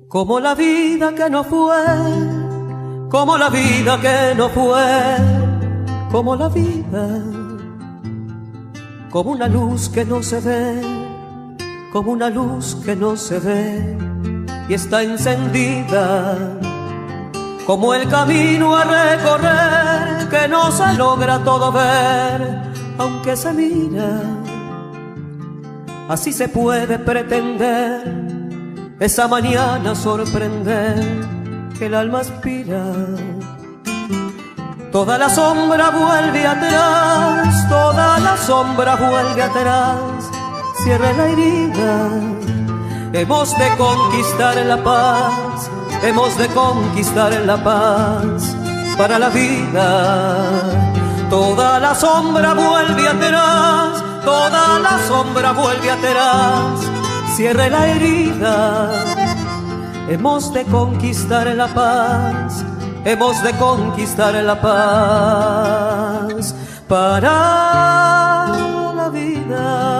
Como la vida que no fue, como la vida que no fue, como la vida, como una luz que no se ve, como una luz que no se ve y está encendida, como el camino a recorrer que no se logra todo ver, aunque se mira. Así se puede pretender esa mañana sorprender que el alma aspira. Toda la sombra vuelve atrás, toda la sombra vuelve atrás, cierra la herida. Hemos de conquistar la paz, hemos de conquistar la paz para la vida. Toda la sombra vuelve atrás, toda la sombra vuelve atrás, cierre la herida. Hemos de conquistar la paz, hemos de conquistar la paz para la vida.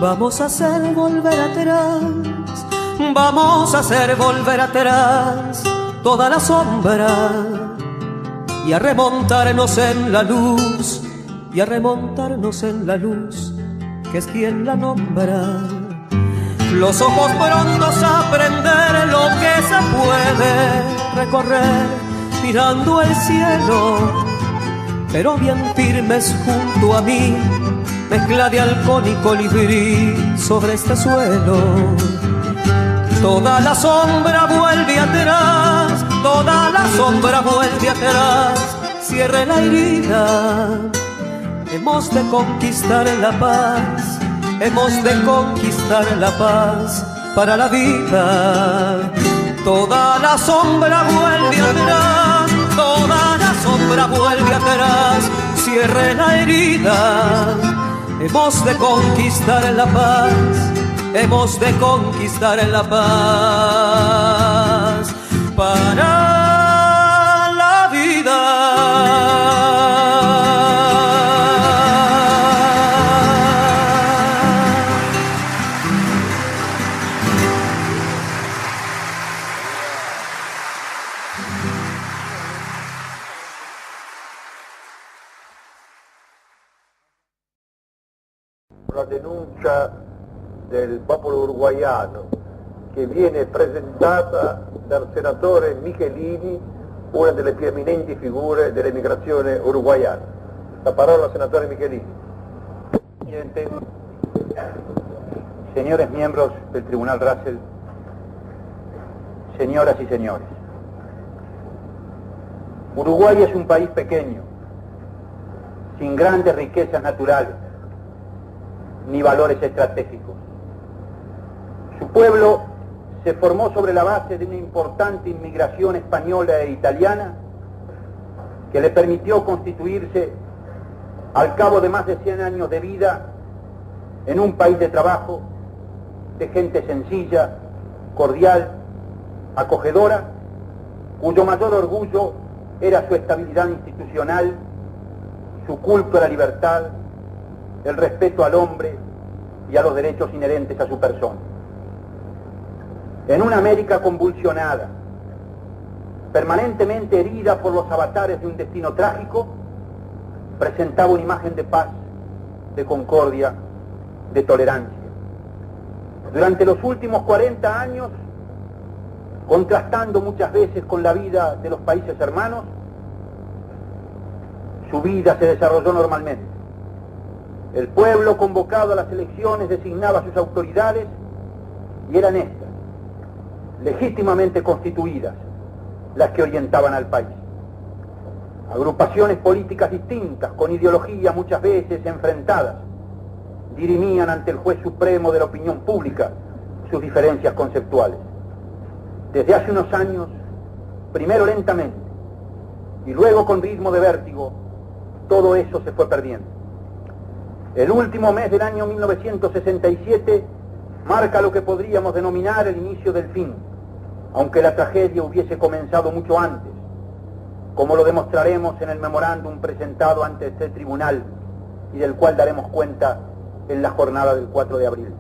Vamos a hacer volver atrás, vamos a hacer volver atrás toda la sombra y a remontarnos en la luz, y a remontarnos en la luz, que es quien la nombra. Los ojos prontos a aprender lo que se puede recorrer mirando el cielo, pero bien firmes junto a mí, mezcla de halcón y colibrí sobre este suelo. Toda la sombra vuelve atrás, toda la sombra vuelve atrás, cierre la herida. Hemos de conquistar la paz, hemos de conquistar la paz para la vida. Toda la sombra vuelve atrás, toda la sombra vuelve atrás, cierre la herida. Hemos de conquistar la paz, hemos de conquistar la paz para la vida. La denuncia del popolo uruguaiano che viene presentata dal senatore Michelini, una delle più eminenti figure dell'emigrazione uruguaiana. La parola al senatore Michelini. Presidente, señores miembros del Tribunal Russell, señoras y señores, Uruguay es un país pequeño, sin grandes riquezas naturales ni valores estratégicos. Su pueblo se formó sobre la base de una importante inmigración española e italiana que le permitió constituirse al cabo de más de 100 años de vida en un país de trabajo, de gente sencilla, cordial, acogedora, cuyo mayor orgullo era su estabilidad institucional, su culto a la libertad, el respeto al hombre y a los derechos inherentes a su persona. En una América convulsionada, permanentemente herida por los avatares de un destino trágico, presentaba una imagen de paz, de concordia, de tolerancia. Durante los últimos 40 años, contrastando muchas veces con la vida de los países hermanos, su vida se desarrolló normalmente. El pueblo convocado a las elecciones designaba a sus autoridades y eran estas, legítimamente constituidas, las que orientaban al país. Agrupaciones políticas distintas, con ideologías muchas veces enfrentadas, dirimían ante el juez supremo de la opinión pública sus diferencias conceptuales. Desde hace unos años, primero lentamente y luego con ritmo de vértigo, todo eso se fue perdiendo. El último mes del año 1967 marca lo que podríamos denominar el inicio del fin, aunque la tragedia hubiese comenzado mucho antes, como lo demostraremos en el memorándum presentado ante este tribunal y del cual daremos cuenta en la jornada del 4 de abril.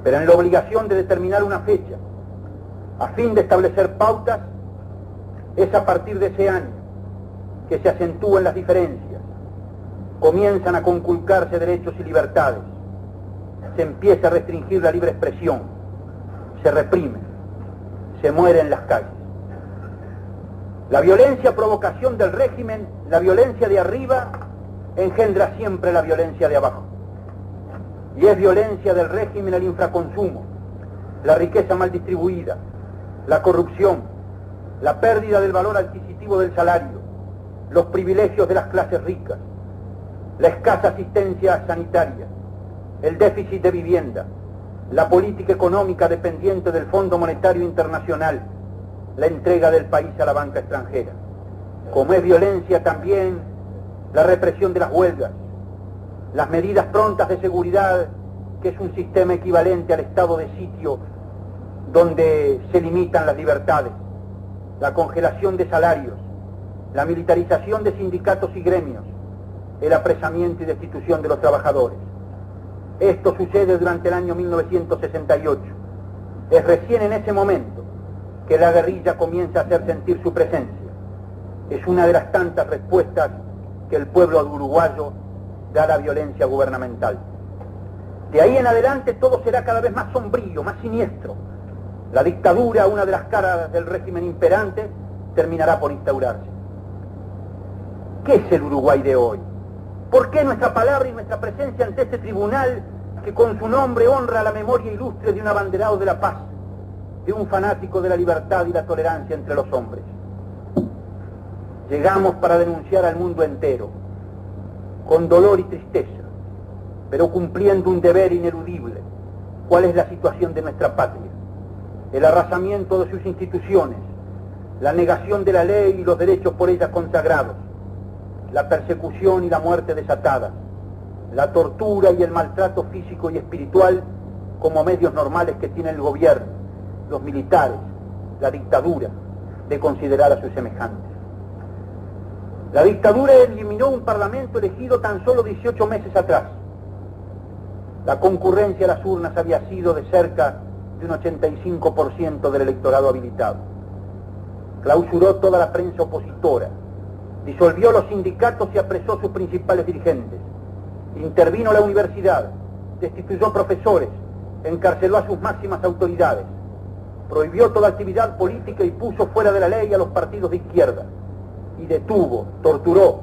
Pero en la obligación de determinar una fecha, a fin de establecer pautas, es a partir de ese año que se acentúan las diferencias, comienzan a conculcarse derechos y libertades, se empieza a restringir la libre expresión, se reprime, se muere en las calles. La violencia provocación del régimen, la violencia de arriba, engendra siempre la violencia de abajo. Y es violencia del régimen el infraconsumo, la riqueza mal distribuida, la corrupción, la pérdida del valor adquisitivo del salario, los privilegios de las clases ricas, la escasa asistencia sanitaria, el déficit de vivienda, la política económica dependiente del Fondo Monetario Internacional, la entrega del país a la banca extranjera. Como es violencia también la represión de las huelgas, las medidas prontas de seguridad, que es un sistema equivalente al estado de sitio donde se limitan las libertades, la congelación de salarios, la militarización de sindicatos y gremios, el apresamiento y destitución de los trabajadores. Esto sucede durante el año 1968. Es recién en ese momento que la guerrilla comienza a hacer sentir su presencia. Es una de las tantas respuestas que el pueblo uruguayo da a la violencia gubernamental. De ahí en adelante todo será cada vez más sombrío, más siniestro. La dictadura, una de las caras del régimen imperante, terminará por instaurarse. ¿Qué es el Uruguay de hoy? ¿Por qué nuestra palabra y nuestra presencia ante este tribunal que con su nombre honra la memoria ilustre de un abanderado de la paz, de un fanático de la libertad y la tolerancia entre los hombres? Llegamos para denunciar al mundo entero, con dolor y tristeza, pero cumpliendo un deber ineludible. ¿Cuál es la situación de nuestra patria? El arrasamiento de sus instituciones, la negación de la ley y los derechos por ella consagrados, la persecución y la muerte desatada, la tortura y el maltrato físico y espiritual como medios normales que tiene el gobierno, los militares, la dictadura, de considerar a sus semejantes. La dictadura eliminó un parlamento elegido tan solo 18 meses atrás. La concurrencia a las urnas había sido de cerca de un 85% del electorado habilitado. Clausuró toda la prensa opositora, disolvió los sindicatos y apresó a sus principales dirigentes, intervino la universidad, destituyó profesores, encarceló a sus máximas autoridades, prohibió toda actividad política y puso fuera de la ley a los partidos de izquierda, y detuvo, torturó,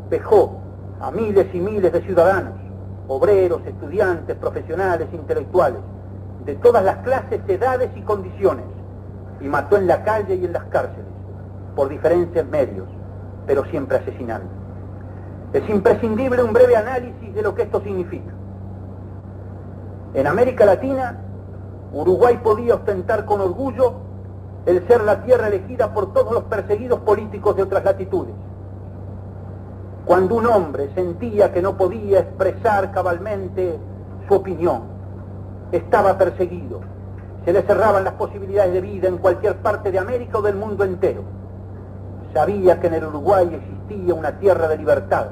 vejó a miles y miles de ciudadanos, obreros, estudiantes, profesionales, intelectuales, de todas las clases, edades y condiciones, y mató en la calle y en las cárceles, por diferentes medios, pero siempre asesinando. Es imprescindible un breve análisis de lo que esto significa. En América Latina, Uruguay podía ostentar con orgullo el ser la tierra elegida por todos los perseguidos políticos de otras latitudes. Cuando un hombre sentía que no podía expresar cabalmente su opinión, estaba perseguido, se le cerraban las posibilidades de vida en cualquier parte de América o del mundo entero. Sabía que en el Uruguay existía una tierra de libertad,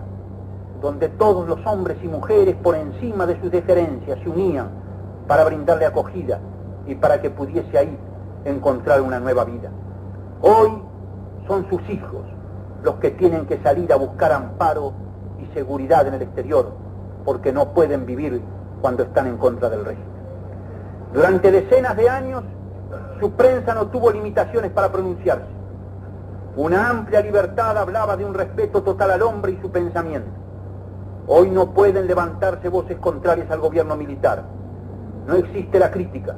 donde todos los hombres y mujeres, por encima de sus diferencias, se unían para brindarle acogida y para que pudiese ahí encontrar una nueva vida. Hoy son sus hijos los que tienen que salir a buscar amparo y seguridad en el exterior, porque no pueden vivir cuando están en contra del régimen. Durante decenas de años, su prensa no tuvo limitaciones para pronunciarse. Una amplia libertad hablaba de un respeto total al hombre y su pensamiento. Hoy no pueden levantarse voces contrarias al gobierno militar. No existe la crítica.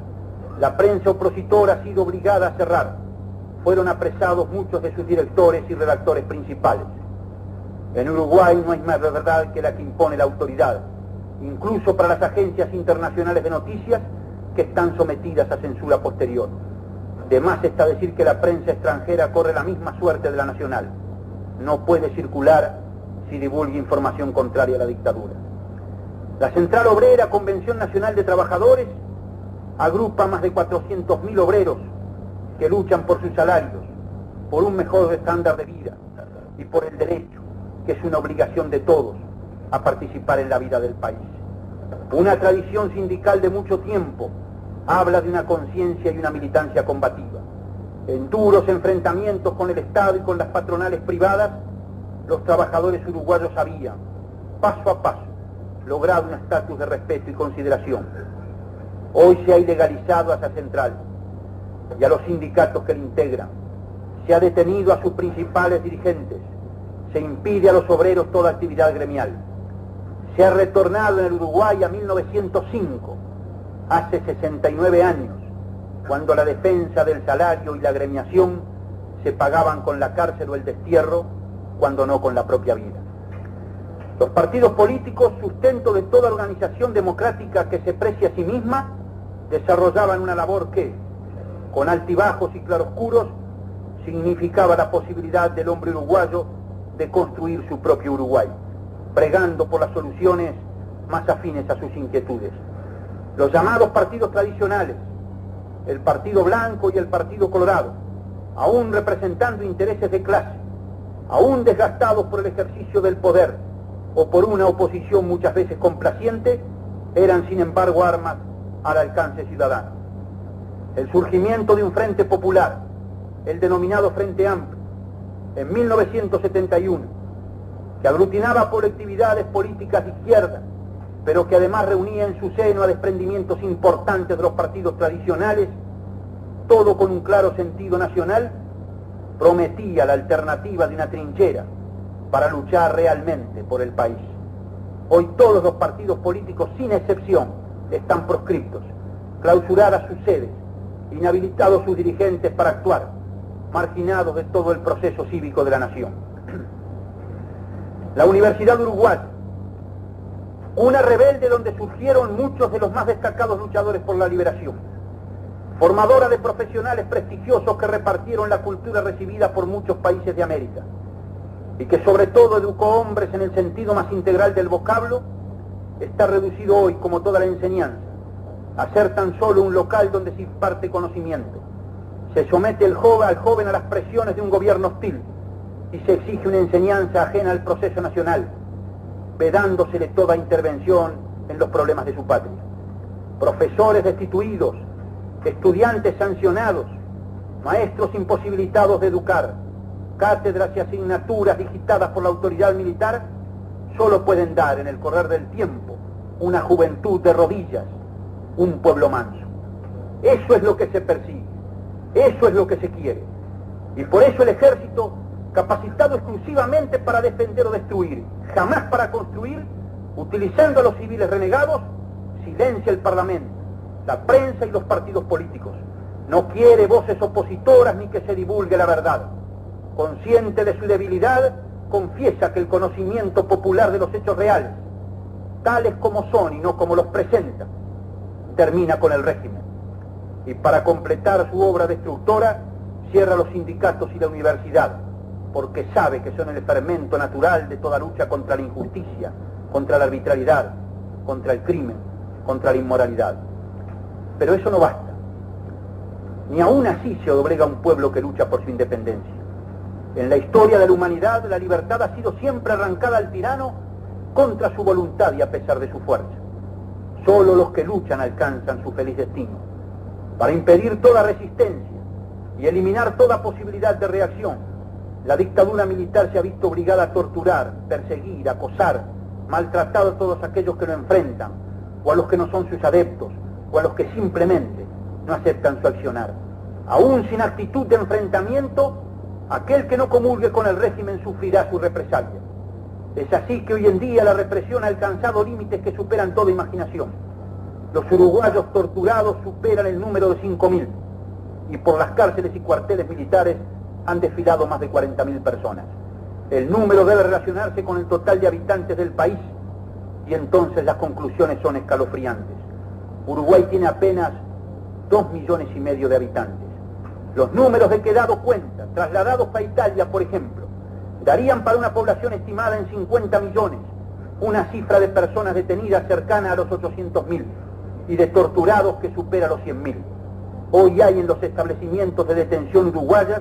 La prensa opositora ha sido obligada a cerrar. Fueron apresados muchos de sus directores y redactores principales. En Uruguay no hay más verdad que la que impone la autoridad, incluso para las agencias internacionales de noticias que están sometidas a censura posterior. De más está decir que la prensa extranjera corre la misma suerte de la nacional. No puede circular si divulga información contraria a la dictadura. La Central Obrera, Convención Nacional de Trabajadores, agrupa más de 400.000 obreros que luchan por sus salarios, por un mejor estándar de vida y por el derecho, que es una obligación de todos, a participar en la vida del país. Una tradición sindical de mucho tiempo habla de una conciencia y una militancia combativa. En duros enfrentamientos con el Estado y con las patronales privadas, los trabajadores uruguayos habían, paso a paso, logrado un estatus de respeto y consideración. Hoy se ha ilegalizado a esa central y a los sindicatos que la integran. Se ha detenido a sus principales dirigentes. Se impide a los obreros toda actividad gremial. Se ha retornado en el Uruguay a 1905, hace 69 años, cuando la defensa del salario y la gremiación se pagaban con la cárcel o el destierro, cuando no con la propia vida. Los partidos políticos, sustento de toda organización democrática que se precie a sí misma, desarrollaban una labor que, con altibajos y claroscuros, significaba la posibilidad del hombre uruguayo de construir su propio Uruguay, pregando por las soluciones más afines a sus inquietudes. Los llamados partidos tradicionales, el Partido Blanco y el Partido Colorado, aún representando intereses de clase, aún desgastados por el ejercicio del poder o por una oposición muchas veces complaciente, eran sin embargo armas al alcance ciudadano. El surgimiento de un frente popular, el denominado Frente Amplio, en 1971, que aglutinaba colectividades políticas de izquierda, pero que además reunía en su seno a desprendimientos importantes de los partidos tradicionales, todo con un claro sentido nacional, prometía la alternativa de una trinchera para luchar realmente por el país. Hoy todos los partidos políticos, sin excepción, están proscriptos, clausuradas sus sedes, inhabilitados sus dirigentes para actuar, marginados de todo el proceso cívico de la nación. La Universidad Uruguaya, una rebelde donde surgieron muchos de los más destacados luchadores por la liberación, formadora de profesionales prestigiosos que repartieron la cultura recibida por muchos países de América, y que sobre todo educó hombres en el sentido más integral del vocablo, está reducido hoy, como toda la enseñanza, a ser tan solo un local donde se imparte conocimiento. Se somete al joven a las presiones de un gobierno hostil y se exige una enseñanza ajena al proceso nacional, vedándosele toda intervención en los problemas de su patria. Profesores destituidos, estudiantes sancionados, maestros imposibilitados de educar, cátedras y asignaturas digitadas por la autoridad militar, solo pueden dar en el correr del tiempo una juventud de rodillas, un pueblo manso. Eso es lo que se persigue, eso es lo que se quiere. Y por eso el ejército, capacitado exclusivamente para defender o destruir, jamás para construir, utilizando a los civiles renegados, silencia el Parlamento, la prensa y los partidos políticos. No quiere voces opositoras ni que se divulgue la verdad. Consciente de su debilidad, confiesa que el conocimiento popular de los hechos reales, tales como son y no como los presenta, termina con el régimen. Y para completar su obra destructora, cierra los sindicatos y la universidad, porque sabe que son el fermento natural de toda lucha contra la injusticia, contra la arbitrariedad, contra el crimen, contra la inmoralidad. Pero eso no basta. Ni aún así se doblega un pueblo que lucha por su independencia. En la historia de la humanidad, la libertad ha sido siempre arrancada al tirano contra su voluntad y a pesar de su fuerza. Solo los que luchan alcanzan su feliz destino. Para impedir toda resistencia y eliminar toda posibilidad de reacción, la dictadura militar se ha visto obligada a torturar, perseguir, acosar, maltratar a todos aquellos que lo enfrentan, o a los que no son sus adeptos, o a los que simplemente no aceptan su accionar. Aún sin actitud de enfrentamiento, aquel que no comulgue con el régimen sufrirá su represalia. Es así que hoy en día la represión ha alcanzado límites que superan toda imaginación. Los uruguayos torturados superan el número de 5.000, y por las cárceles y cuarteles militares han desfilado más de 40.000 personas. El número debe relacionarse con el total de habitantes del país, y entonces las conclusiones son escalofriantes. Uruguay tiene apenas 2,5 millones de habitantes. Los números de que he dado cuenta, trasladados a Italia, por ejemplo, darían para una población estimada en 50 millones una cifra de personas detenidas cercana a los 800.000 y de torturados que supera los 100.000. Hoy hay en los establecimientos de detención uruguayas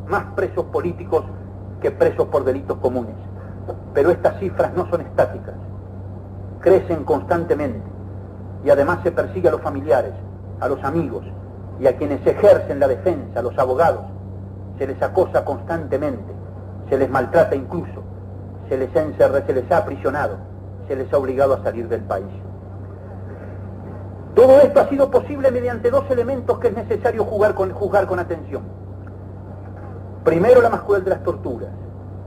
más presos políticos que presos por delitos comunes. Pero estas cifras no son estáticas, crecen constantemente y además se persigue a los familiares, a los amigos y a quienes ejercen la defensa, a los abogados. Se les acosa constantemente, se les maltrata incluso, se les encerra, se les ha aprisionado, se les ha obligado a salir del país. Todo esto ha sido posible mediante dos elementos que es necesario juzgar con atención. Primero, la más cruel de las torturas,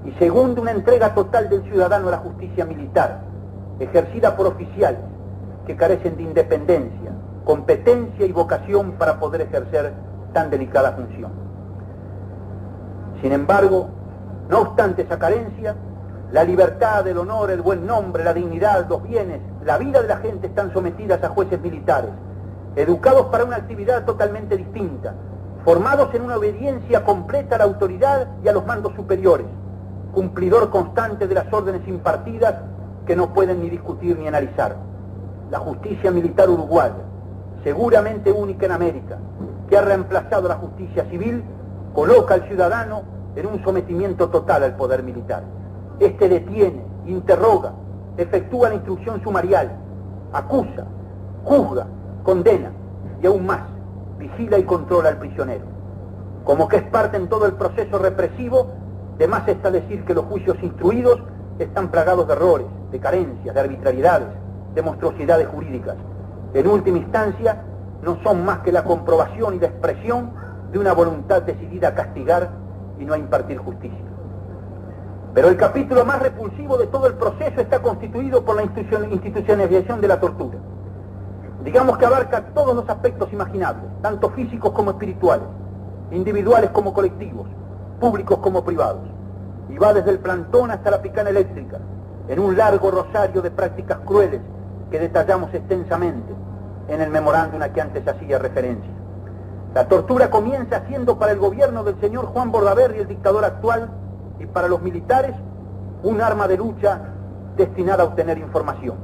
y segundo, una entrega total del ciudadano a la justicia militar, ejercida por oficiales que carecen de independencia, competencia y vocación para poder ejercer tan delicada función. Sin embargo, no obstante esa carencia, la libertad, el honor, el buen nombre, la dignidad, los bienes, la vida de la gente están sometidas a jueces militares, educados para una actividad totalmente distinta, formados en una obediencia completa a la autoridad y a los mandos superiores, cumplidor constante de las órdenes impartidas que no pueden ni discutir ni analizar. La justicia militar uruguaya, seguramente única en América, que ha reemplazado a la justicia civil, coloca al ciudadano en un sometimiento total al poder militar. Este detiene, interroga, efectúa la instrucción sumarial, acusa, juzga, condena y aún más, vigila y controla al prisionero. Como que es parte en todo el proceso represivo, de más está decir que los juicios instruidos están plagados de errores, de carencias, de arbitrariedades, de monstruosidades jurídicas. En última instancia, no son más que la comprobación y la expresión de una voluntad decidida a castigar y no a impartir justicia. Pero el capítulo más repulsivo de todo el proceso está constituido por la institucionalización de la tortura. Digamos que abarca todos los aspectos imaginables, tanto físicos como espirituales, individuales como colectivos, públicos como privados, y va desde el plantón hasta la picana eléctrica, en un largo rosario de prácticas crueles que detallamos extensamente en el memorándum a que antes hacía referencia. La tortura comienza siendo para el gobierno del señor Juan Bordaberry, el dictador actual, y para los militares, un arma de lucha destinada a obtener información.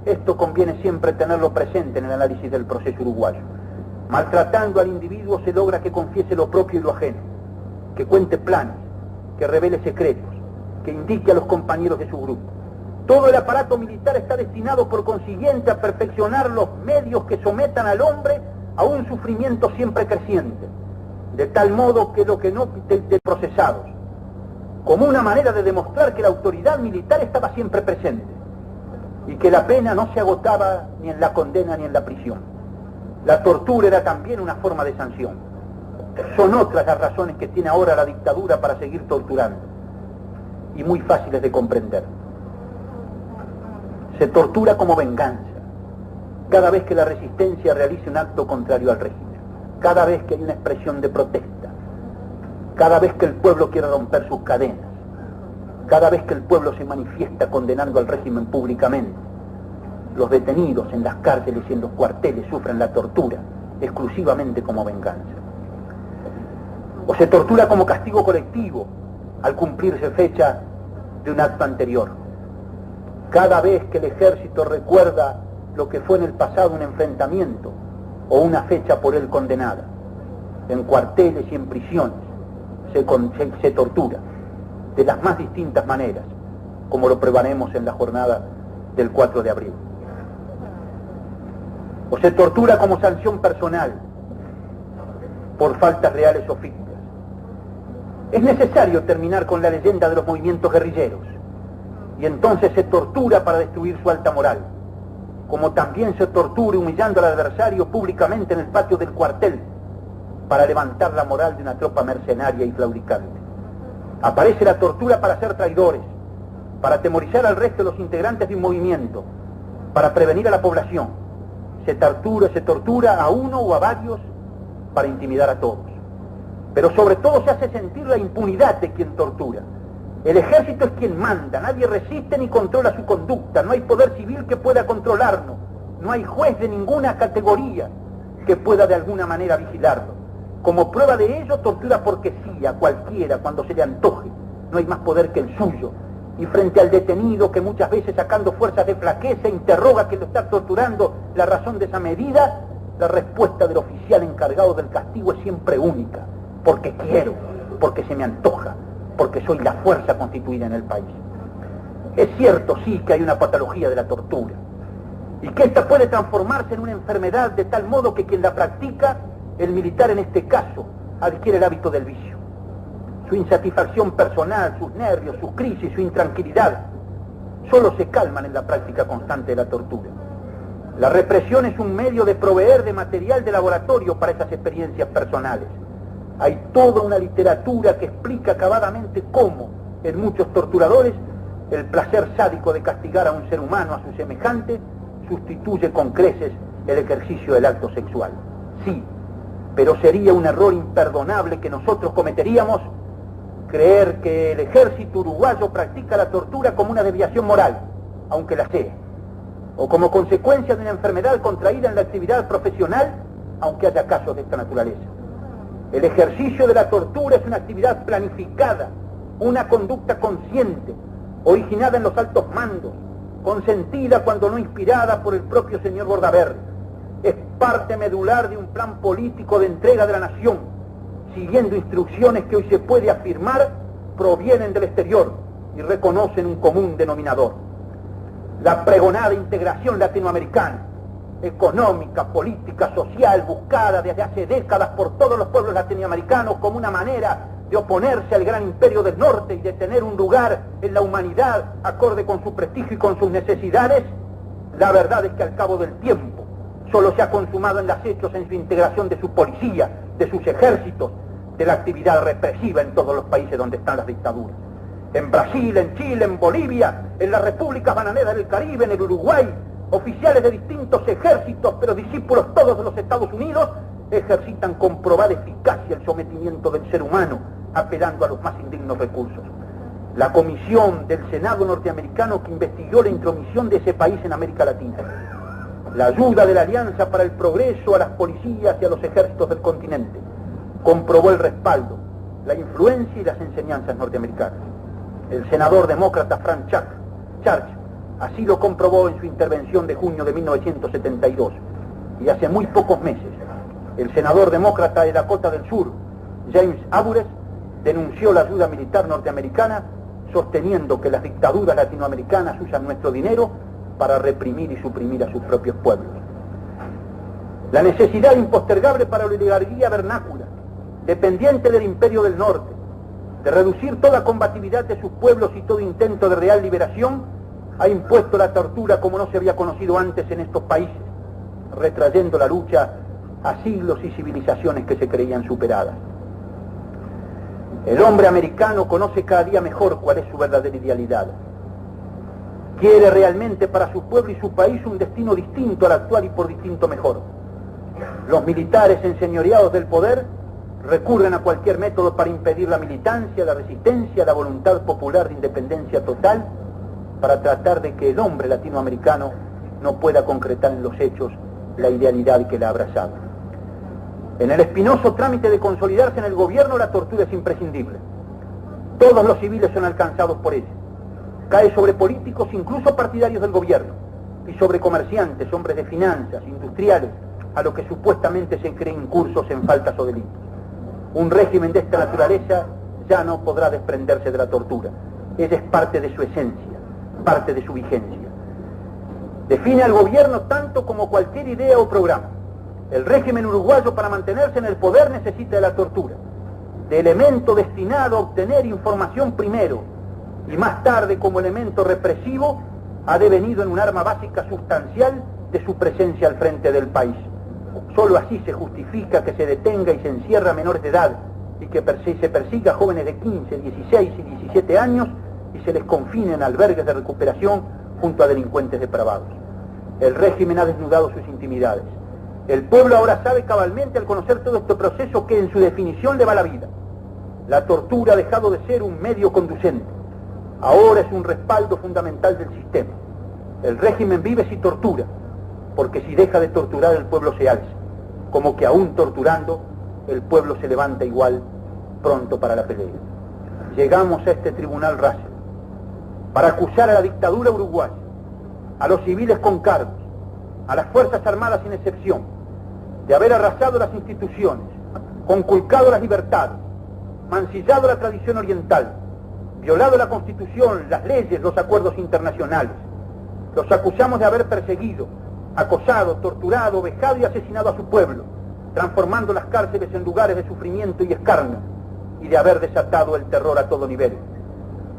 Esto conviene siempre tenerlo presente en el análisis del proceso uruguayo. Maltratando al individuo se logra que confiese lo propio y lo ajeno, que cuente planes, que revele secretos, que indique a los compañeros de su grupo. Todo el aparato militar está destinado por consiguiente a perfeccionar los medios que sometan al hombre a un sufrimiento siempre creciente, de tal modo que lo que no de procesados, como una manera de demostrar que la autoridad militar estaba siempre presente y que la pena no se agotaba ni en la condena ni en la prisión. La tortura era también una forma de sanción. Son otras las razones que tiene ahora la dictadura para seguir torturando, y muy fáciles de comprender. Se tortura como venganza, cada vez que la resistencia realice un acto contrario al régimen, cada vez que hay una expresión de protesta, cada vez que el pueblo quiere romper sus cadenas, cada vez que el pueblo se manifiesta condenando al régimen públicamente. Los detenidos en las cárceles y en los cuarteles sufren la tortura exclusivamente como venganza. O se tortura como castigo colectivo al cumplirse fecha de un acto anterior. Cada vez que el ejército recuerda lo que fue en el pasado un enfrentamiento o una fecha por él condenada, en cuarteles y en prisiones se tortura de las más distintas maneras, como lo probaremos en la jornada del 4 de abril. O se tortura como sanción personal por faltas reales o ficticias. Es necesario terminar con la leyenda de los movimientos guerrilleros, y entonces se tortura para destruir su alta moral, como también se tortura humillando al adversario públicamente en el patio del cuartel para levantar la moral de una tropa mercenaria y claudicante. Aparece la tortura para ser traidores, para atemorizar al resto de los integrantes de un movimiento, para prevenir a la población. Se tortura a uno o a varios para intimidar a todos. Pero sobre todo se hace sentir la impunidad de quien tortura. El ejército es quien manda, nadie resiste ni controla su conducta, no hay poder civil que pueda controlarlo, no hay juez de ninguna categoría que pueda de alguna manera vigilarlo. Como prueba de ello, tortura porque sí a cualquiera cuando se le antoje. No hay más poder que el suyo. Y frente al detenido que muchas veces sacando fuerzas de flaqueza interroga que lo está torturando la razón de esa medida, la respuesta del oficial encargado del castigo es siempre única. Porque quiero, porque se me antoja, porque soy la fuerza constituida en el país. Es cierto, sí, que hay una patología de la tortura y que esta puede transformarse en una enfermedad de tal modo que quien la practica, el militar en este caso, adquiere el hábito del vicio. Su insatisfacción personal, sus nervios, sus crisis, su intranquilidad, solo se calman en la práctica constante de la tortura. La represión es un medio de proveer de material de laboratorio para esas experiencias personales. Hay toda una literatura que explica acabadamente cómo, en muchos torturadores, el placer sádico de castigar a un ser humano, a su semejante, sustituye con creces el ejercicio del acto sexual. Sí, pero sería un error imperdonable que nosotros cometeríamos creer que el ejército uruguayo practica la tortura como una desviación moral, aunque la sea, o como consecuencia de una enfermedad contraída en la actividad profesional, aunque haya casos de esta naturaleza. El ejercicio de la tortura es una actividad planificada, una conducta consciente, originada en los altos mandos, consentida cuando no inspirada por el propio señor Bordaberry. Es parte medular de un plan político de entrega de la nación, siguiendo instrucciones que hoy se puede afirmar provienen del exterior y reconocen un común denominador. La pregonada integración latinoamericana, económica, política, social, buscada desde hace décadas por todos los pueblos latinoamericanos como una manera de oponerse al gran imperio del norte y de tener un lugar en la humanidad acorde con su prestigio y con sus necesidades, la verdad es que al cabo del tiempo solo se ha consumado en los hechos en su integración de su policía, de sus ejércitos, de la actividad represiva en todos los países donde están las dictaduras. En Brasil, en Chile, en Bolivia, en las repúblicas bananeras del Caribe, en el Uruguay, oficiales de distintos ejércitos, pero discípulos todos de los Estados Unidos, ejercitan con probada eficacia el sometimiento del ser humano, apelando a los más indignos recursos. La comisión del Senado norteamericano que investigó la intromisión de ese país en América Latina, la ayuda de la Alianza para el Progreso a las policías y a los ejércitos del continente, comprobó el respaldo, la influencia y las enseñanzas norteamericanas. El senador demócrata Frank Church así lo comprobó en su intervención de junio de 1972. Y hace muy pocos meses, el senador demócrata de Dakota del Sur, James Abures, denunció la ayuda militar norteamericana, sosteniendo que las dictaduras latinoamericanas usan nuestro dinero para reprimir y suprimir a sus propios pueblos. La necesidad impostergable para la oligarquía vernácula, dependiente del imperio del norte, de reducir toda combatividad de sus pueblos y todo intento de real liberación, ha impuesto la tortura como no se había conocido antes en estos países, retrayendo la lucha a siglos y civilizaciones que se creían superadas. El hombre americano conoce cada día mejor cuál es su verdadera idealidad. Quiere realmente para su pueblo y su país un destino distinto al actual y por distinto mejor. Los militares enseñoreados del poder recurren a cualquier método para impedir la militancia, la resistencia, la voluntad popular de independencia total, para tratar de que el hombre latinoamericano no pueda concretar en los hechos la idealidad que la ha abrazado. En el espinoso trámite de consolidarse en el gobierno, la tortura es imprescindible. Todos los civiles son alcanzados por ella. Cae sobre políticos, incluso partidarios del gobierno, y sobre comerciantes, hombres de finanzas, industriales, a los que supuestamente se creen incursos en faltas o delitos. Un régimen de esta naturaleza ya no podrá desprenderse de la tortura. Ella es parte de su esencia, parte de su vigencia. Define al gobierno tanto como cualquier idea o programa. El régimen uruguayo, para mantenerse en el poder, necesita de la tortura, de elemento destinado a obtener información primero y más tarde como elemento represivo, ha devenido en un arma básica sustancial de su presencia al frente del país. Solo así se justifica que se detenga y se encierre a menores de edad y que se persiga a jóvenes de 15, 16 y 17 años y se les confine en albergues de recuperación junto a delincuentes depravados. El régimen ha desnudado sus intimidades. El pueblo ahora sabe cabalmente al conocer todo este proceso que en su definición le va la vida. La tortura ha dejado de ser un medio conducente. Ahora es un respaldo fundamental del sistema. El régimen vive si tortura, porque si deja de torturar el pueblo se alza, como que aún torturando el pueblo se levanta igual, pronto para la pelea. Llegamos a este tribunal Russell para acusar a la dictadura uruguaya, a los civiles con cargos, a las Fuerzas Armadas sin excepción, de haber arrasado las instituciones, conculcado las libertades, mancillado la tradición oriental, violado la Constitución, las leyes, los acuerdos internacionales. Los acusamos de haber perseguido, acosado, torturado, vejado y asesinado a su pueblo, transformando las cárceles en lugares de sufrimiento y escarnio, y de haber desatado el terror a todo nivel.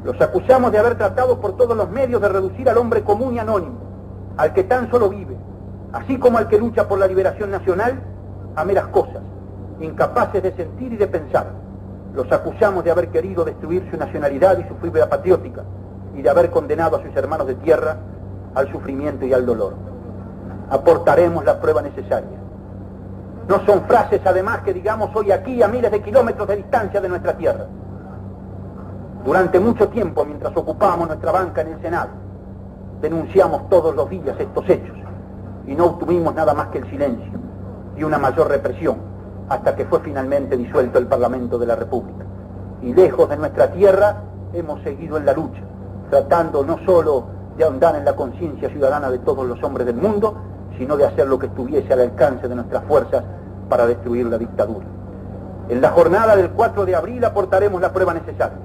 Los acusamos de haber tratado por todos los medios de reducir al hombre común y anónimo, al que tan solo vive, así como al que lucha por la liberación nacional, a meras cosas, incapaces de sentir y de pensar. Los acusamos de haber querido destruir su nacionalidad y su fibra patriótica, y de haber condenado a sus hermanos de tierra al sufrimiento y al dolor. Aportaremos la prueba necesaria. No son frases, además, que digamos hoy aquí a miles de kilómetros de distancia de nuestra tierra. Durante mucho tiempo, mientras ocupábamos nuestra banca en el Senado, denunciamos todos los días estos hechos, y no obtuvimos nada más que el silencio y una mayor represión, hasta que fue finalmente disuelto el Parlamento de la República. Y lejos de nuestra tierra hemos seguido en la lucha, tratando no solo de ahondar en la conciencia ciudadana de todos los hombres del mundo, sino de hacer lo que estuviese al alcance de nuestras fuerzas para destruir la dictadura. En la jornada del 4 de abril aportaremos la prueba necesaria,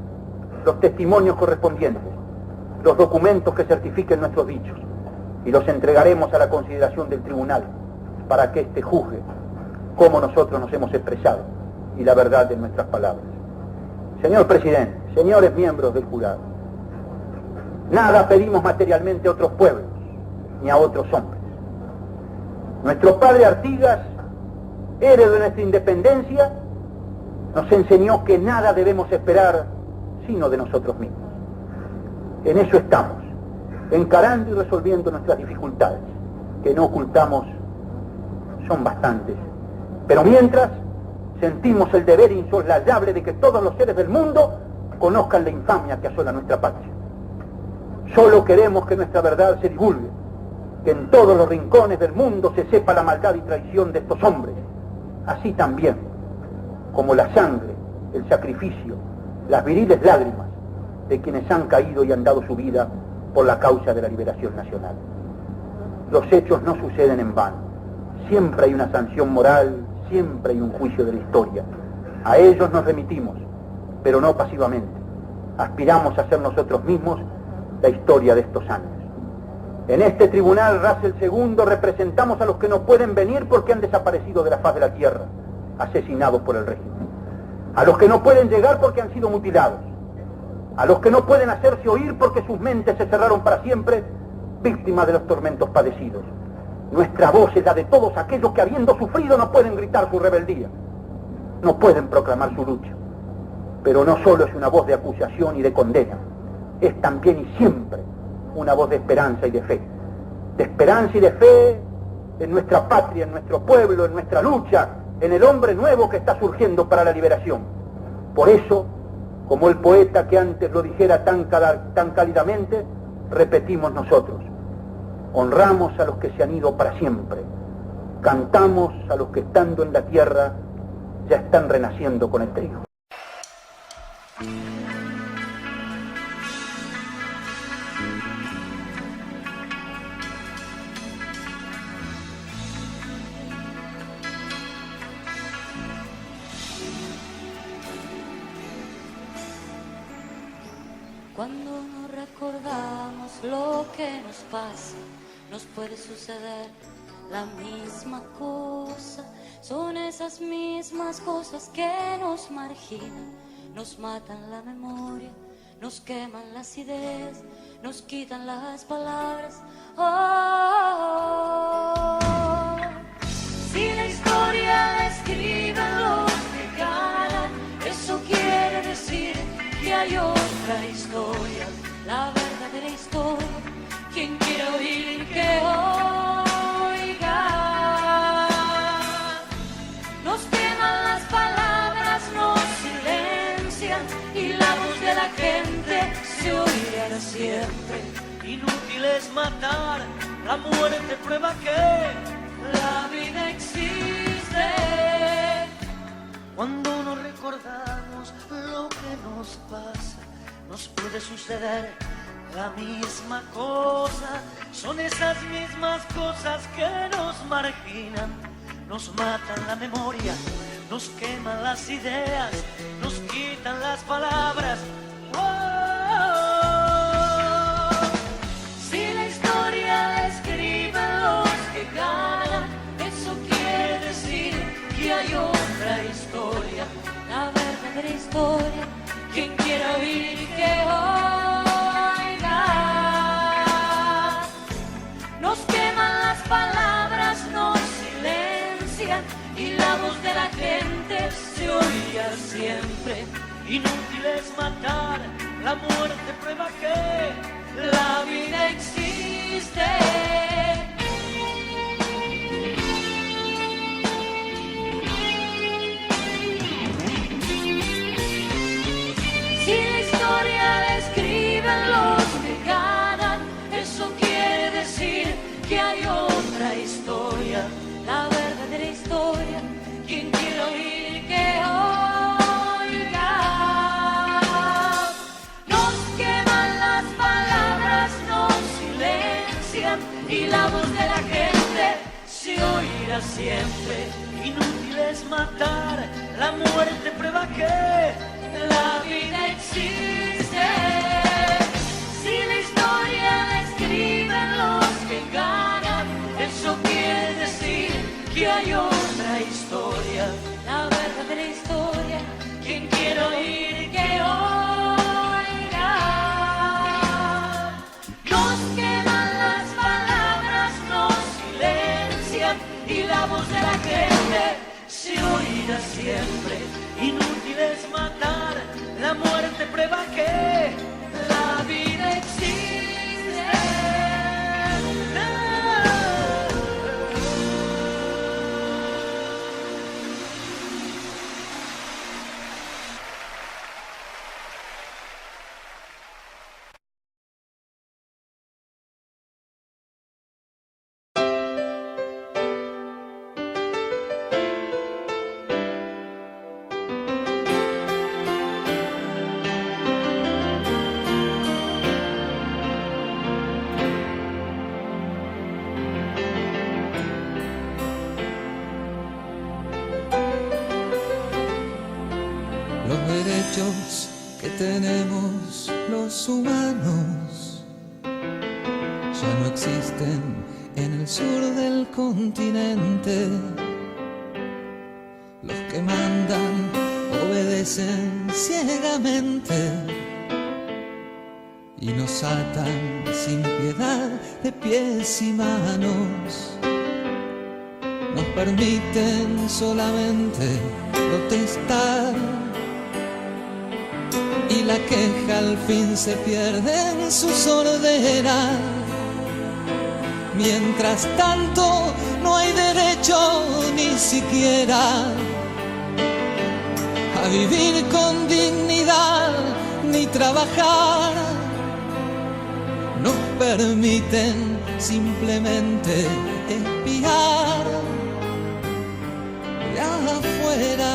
los testimonios correspondientes, los documentos que certifiquen nuestros dichos, y los entregaremos a la consideración del tribunal para que éste juzgue cómo nosotros nos hemos expresado y la verdad de nuestras palabras. Señor presidente, señores miembros del jurado, nada pedimos materialmente a otros pueblos ni a otros hombres. Nuestro padre Artigas, héroe de nuestra independencia, nos enseñó que nada debemos esperar sino de nosotros mismos. En eso estamos, encarando y resolviendo nuestras dificultades, que no ocultamos, son bastantes. Pero mientras, sentimos el deber insoslayable de que todos los seres del mundo conozcan la infamia que asola nuestra patria. Solo queremos que nuestra verdad se divulgue, que en todos los rincones del mundo se sepa la maldad y traición de estos hombres, así también como la sangre, el sacrificio, las viriles lágrimas de quienes han caído y han dado su vida por la causa de la liberación nacional. Los hechos no suceden en vano, siempre hay una sanción moral, siempre hay un juicio de la historia. A ellos nos remitimos, pero no pasivamente. Aspiramos a ser nosotros mismos la historia de estos años. En este tribunal Russell II representamos a los que no pueden venir porque han desaparecido de la faz de la tierra, asesinados por el régimen. A los que no pueden llegar porque han sido mutilados. A los que no pueden hacerse oír porque sus mentes se cerraron para siempre, víctimas de los tormentos padecidos. Nuestra voz es la de todos aquellos que, habiendo sufrido, no pueden gritar su rebeldía, no pueden proclamar su lucha. Pero no solo es una voz de acusación y de condena, es también y siempre una voz de esperanza y de fe. De esperanza y de fe en nuestra patria, en nuestro pueblo, en nuestra lucha, en el hombre nuevo que está surgiendo para la liberación. Por eso, como el poeta que antes lo dijera tan cálidamente, repetimos nosotros: honramos a los que se han ido para siempre, cantamos a los que estando en la tierra ya están renaciendo con el trigo. Cuando no recordamos lo que nos pasa, nos puede suceder la misma cosa. Son esas mismas cosas que nos marginan, nos matan la memoria, nos queman las ideas, nos quitan las palabras. Oh, si la historia escribe los que ganan, eso quiere decir que hay otra historia, la verdadera historia. Quien quiera oír que oiga. Nos queman las palabras, nos silencian, y la voz de la gente se oirá siempre. Inútil es matar, la muerte prueba que la vida existe. suceder la misma cosa. Son esas mismas cosas que nos marginan, nos matan la memoria, nos queman las ideas, nos quitan las palabras. Si la historia la escriben los que ganan, eso quiere decir que hay otra historia, la verdadera historia. Quien quiera oír que oiga. Nos queman las palabras, nos silencian y la voz de la gente se oirá siempre. Inútil es matar, la muerte prueba que la vida existe. Si la historia la escriben los que ganan, eso quiere decir que hay otra historia, la verdadera historia. Quien quiera oír que oiga. Nos queman las palabras, nos silencian y la voz de la gente se oirá siempre. Inútil es matar, la muerte prueba que la vida existe. Si la historia la escriben los que ganan, eso quiere decir que hay otra historia, la verdadera historia. Quien quiera oír que oiga. Nos queman las palabras, nos silencian y la voz de la gente se oirá siempre. Inútil es matar, la muerte prueba que la vida existe. Que tenemos los humanos ya no existen en el sur del continente. Los que mandan obedecen ciegamente y nos atan sin piedad de pies y manos. Nos permiten solamente protestar y la queja al fin se pierde en su sordera. Mientras tanto no hay derecho ni siquiera a vivir con dignidad ni trabajar. Nos permiten simplemente espiar de afuera.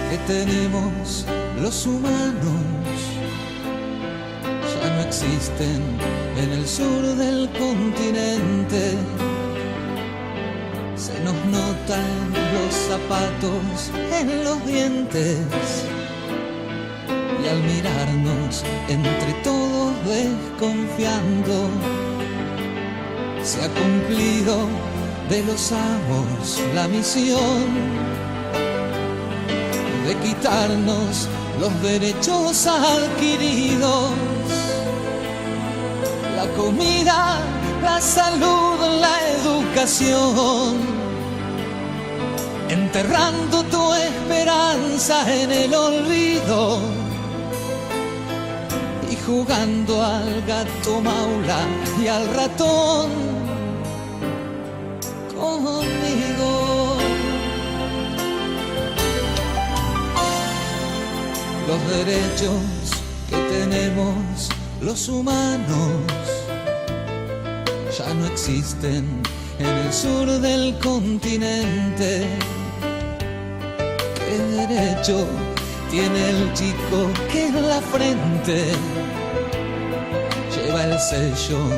Que tenemos los humanos ya no existen en el sur del continente. Se nos notan los zapatos en los dientes y al mirarnos entre todos desconfiando se ha cumplido de los amos la misión de quitarnos los derechos adquiridos, la comida, la salud, la educación, enterrando tu esperanza en el olvido y jugando al gato maula y al ratón conmigo. Los derechos que tenemos los humanos ya no existen en el sur del continente. ¿Qué derecho tiene el chico que en la frente lleva el sello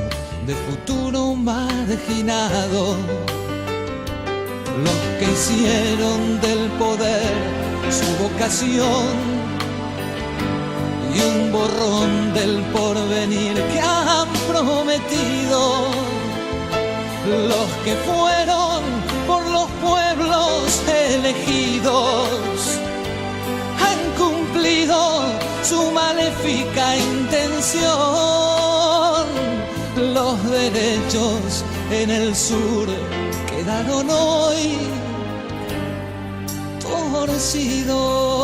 de futuro marginado? Los que hicieron del poder su vocación y un borrón del porvenir que han prometido. Los que fueron por los pueblos elegidos han cumplido su maléfica intención. Los derechos en el sur quedaron hoy torcidos.